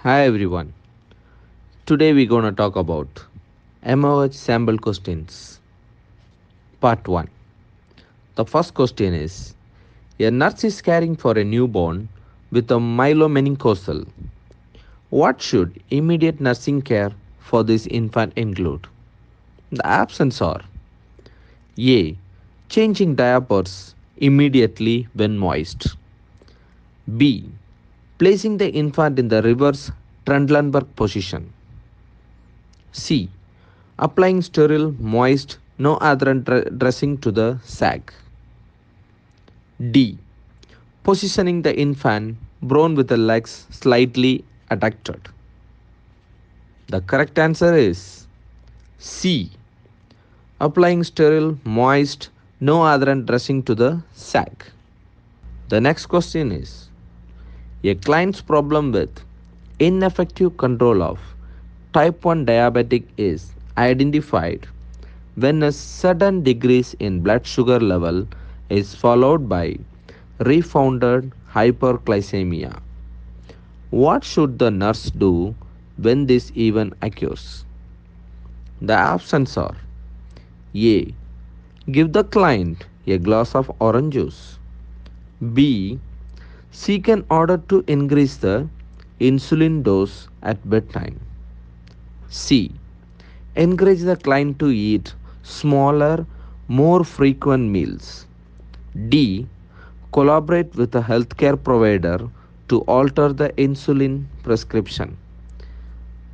Hi everyone. Today we're going to talk about MOH sample questions. Part 1. The first question is: a nurse is caring for a newborn with a myelomeningocele. What should immediate nursing care for this infant include? The options are: A. Changing diapers immediately when moist. B. Placing the infant in the reverse Trendelenburg position. C. Applying sterile, moist, no adherent dressing to the sac. D. Positioning the infant prone with the legs slightly adducted. The correct answer is C. Applying sterile, moist, no adherent dressing to the sac. The next question is: a client's problem with ineffective control of type 1 diabetic is identified when a sudden decrease in blood sugar level is followed by refounded hyperglycemia. What should the nurse do when this event occurs? The options are: A. Give the client a glass of orange juice. B. Seek an order to increase the insulin dose at bedtime. C. Encourage the client to eat smaller, more frequent meals. D. Collaborate with a healthcare provider to alter the insulin prescription.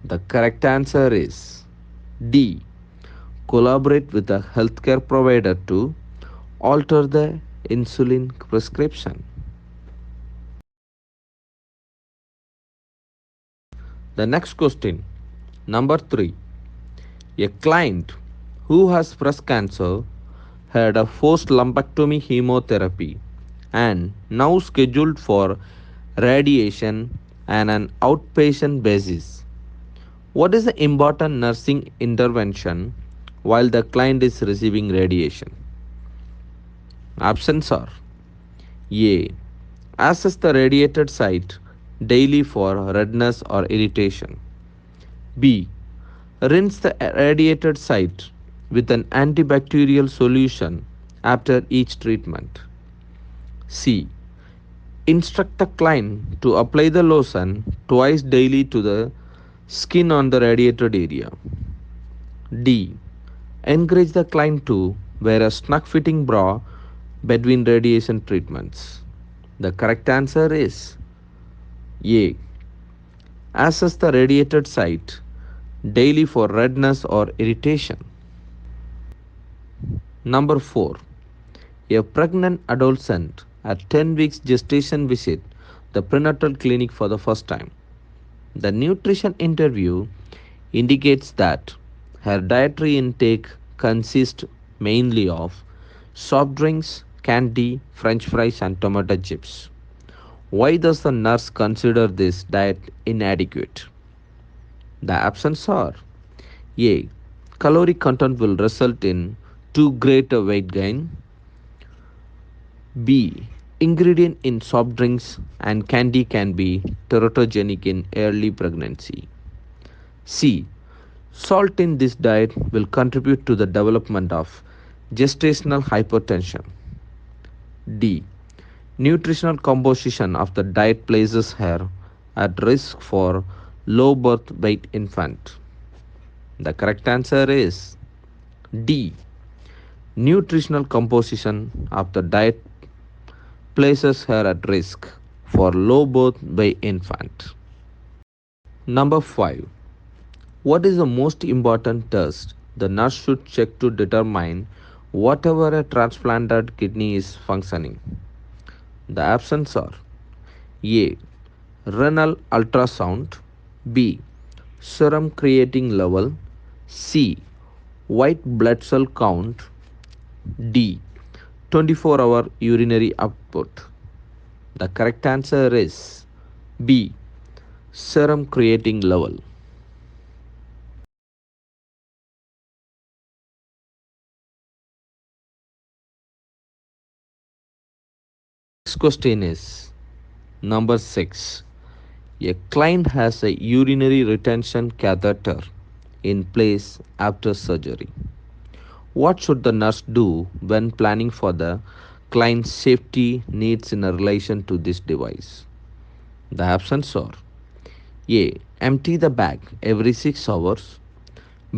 The correct answer is D. Collaborate with a healthcare provider to alter the insulin prescription. The next question, number 3. A client who has breast cancer had a forced lumpectomy chemotherapy and now scheduled for radiation on an outpatient basis. What is the important nursing intervention while the client is receiving radiation? Options are: A. Assess the radiated site daily for redness or irritation. B. Rinse the radiated site with an antibacterial solution after each treatment. C. Instruct the client to apply the lotion twice daily to the skin on the radiated area. D. Encourage the client to wear a snug fitting bra between radiation treatments. The correct answer is A. Assess the radiated site daily for redness or irritation. Number 4. A pregnant adolescent at 10 weeks gestation visit the prenatal clinic for the first time. The nutrition interview indicates that her dietary intake consists mainly of soft drinks, candy, french fries, and tomato chips. Why does the nurse consider this diet inadequate? The options are: A. Calorie content will result in too great a weight gain. B. Ingredient in soft drinks and candy can be teratogenic in early pregnancy. C. Salt in this diet will contribute to the development of gestational hypertension. D. Nutritional composition of the diet places her at risk for low birth weight infant. The correct answer is D. Nutritional composition of the diet places her at risk for low birth weight infant. Number 5. What is the most important test the nurse should check to determine whatever a transplanted kidney is functioning? The options are: A. Renal ultrasound. B. Serum creatine level. C. White blood cell count. D. 24-hour urinary output. The correct answer is B. Serum creatine level. Next question is number 6. A client has a urinary retention catheter in place after surgery. What should the nurse do when planning for the client's safety needs in relation to this device? The options are A. Empty the bag every 6 hours.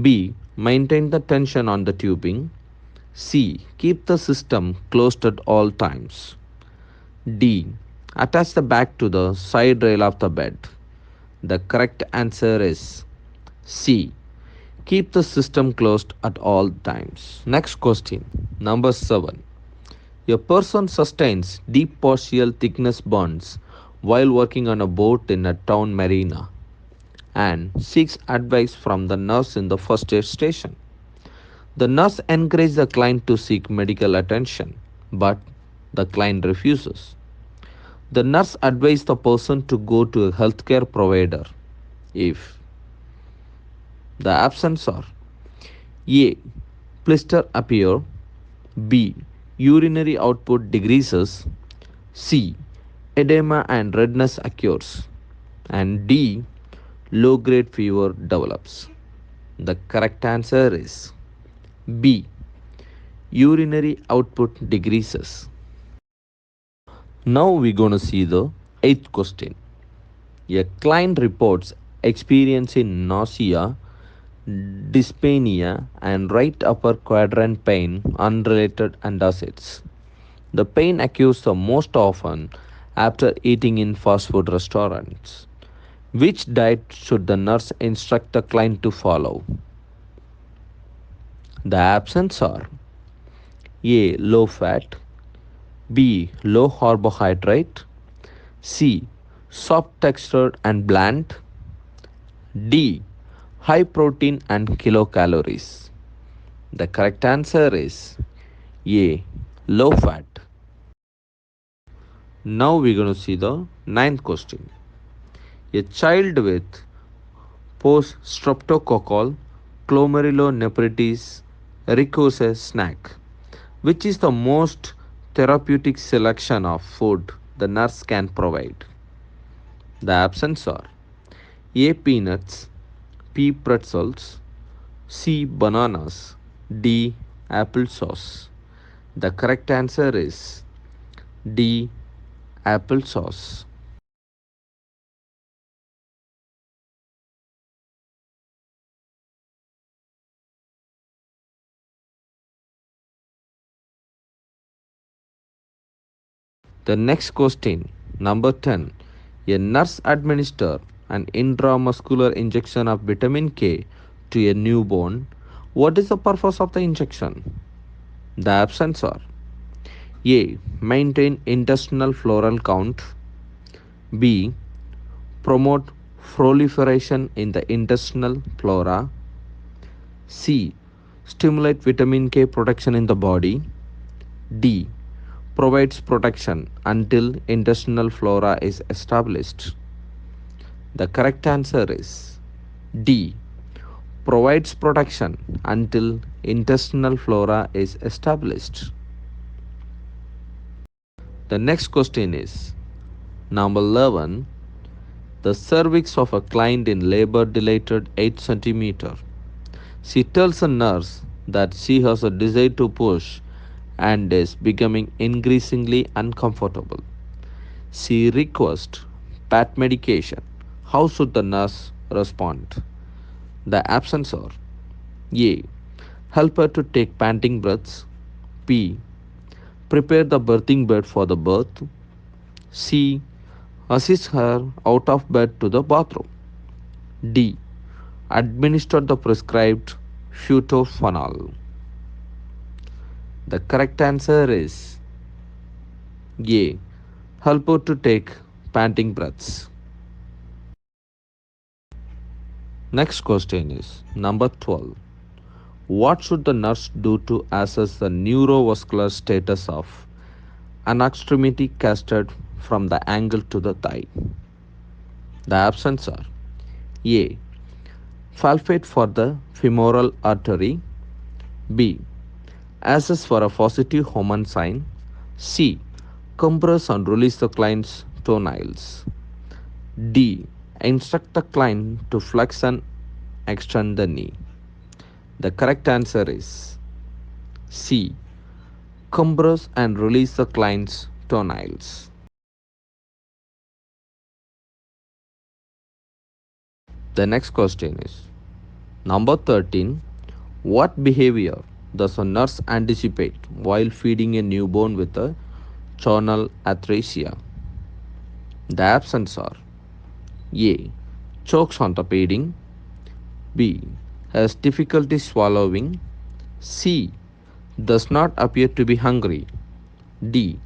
B. Maintain the tension on the tubing. C. Keep the system closed at all times. D. Attach the bag to the side rail of the bed. The correct answer is C. Keep the system closed at all times. Next question, number 7. A person sustains deep partial thickness burns while working on a boat in a town marina and seeks advice from the nurse in the first aid station. The nurse encourages the client to seek medical attention, but the client refuses. The nurse advises the person to go to a healthcare provider if the options are A. Blister appear. B. Urinary output decreases. C. Edema and redness occurs. And D. Low grade fever develops. The correct answer is B. Urinary output decreases. Now we're going to see the 8th question. A client reports experiencing nausea, dyspnea, and right upper quadrant pain unrelated antacids. The pain occurs the most often after eating in fast food restaurants. Which diet should the nurse instruct the client to follow? The options are A. Low fat. B. Low carbohydrate. C. Soft textured and bland. D. High protein and kilocalories. The correct answer is A. Low fat. Now we're going to see the 9th question. A child with POSTSTREPTOCOCCAL glomerulonephritis requires a snack. Which is the most therapeutic selection of food the nurse can provide? The options are A. Peanuts. B. Pretzels. C. Bananas. D. Applesauce. The correct answer is D. Applesauce. The next question, number 10. A nurse administer an intramuscular injection of vitamin K to a newborn. What is the purpose of the injection? The options are A. Maintain intestinal floral count. B. Promote proliferation in the intestinal flora. C. Stimulate vitamin K production in the body. D. Provides protection until intestinal flora is established. The correct answer is D. Provides protection until intestinal flora is established. The next question is number 11. The cervix of a client in labor dilated 8 centimeter. She tells a nurse that she has a desire to push and is becoming increasingly uncomfortable. She requests PAT medication. How should the nurse respond? The options are A. Help her to take panting breaths. B. Prepare the birthing bed for the birth. C. Assist her out of bed to the bathroom. D. Administer the prescribed flutophonal. The correct answer is A. Help her to take panting breaths. Next question is number 12. What should the nurse do to assess the neurovascular status of an extremity casted from the ankle to the thigh? The options are A. Palpate for the femoral artery. B. Assess for a positive Homan sign. C. Compress and release the client's toenails. D. Instruct the client to flex and extend the knee. The correct answer is C. Compress and release the client's toenails. The next question is number 13. What behavior does a nurse anticipate while feeding a newborn with a choanal atresia? The options are A. Chokes on the feeding. B. Has difficulty swallowing. C. Does not appear to be hungry. D.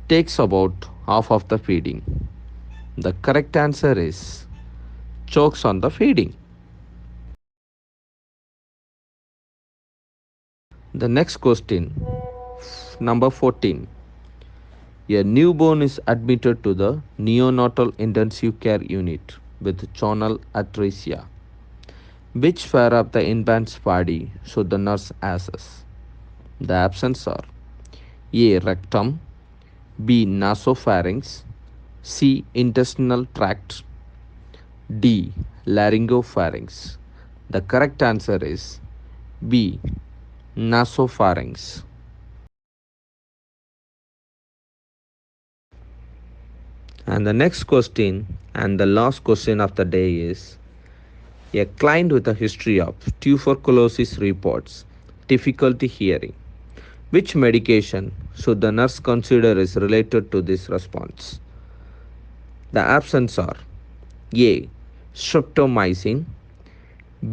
Takes about half of the feeding. The correct answer is chokes on the feeding. The next question, number 14. A newborn is admitted to the neonatal intensive care unit with choanal atresia. Which fare of the infant's body should the nurse assess? The options are A. Rectum, B. Nasopharynx, C. Intestinal tract, D. Laryngopharynx. The correct answer is B. Nasopharynx. And the next question and the last question of the day is a client with a history of tuberculosis reports difficulty hearing. Which medication should the nurse consider is related to this response? The options are A. Streptomycin,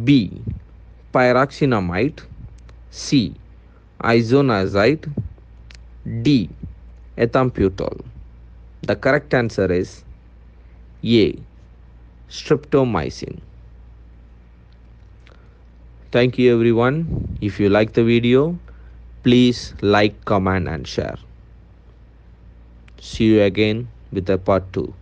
B. Pyroxenamide, C. Isoniazid, D. Ethambutol. The correct answer is A. Streptomycin. Thank you everyone. If you like the video, please like, comment and share. See you again with a part 2.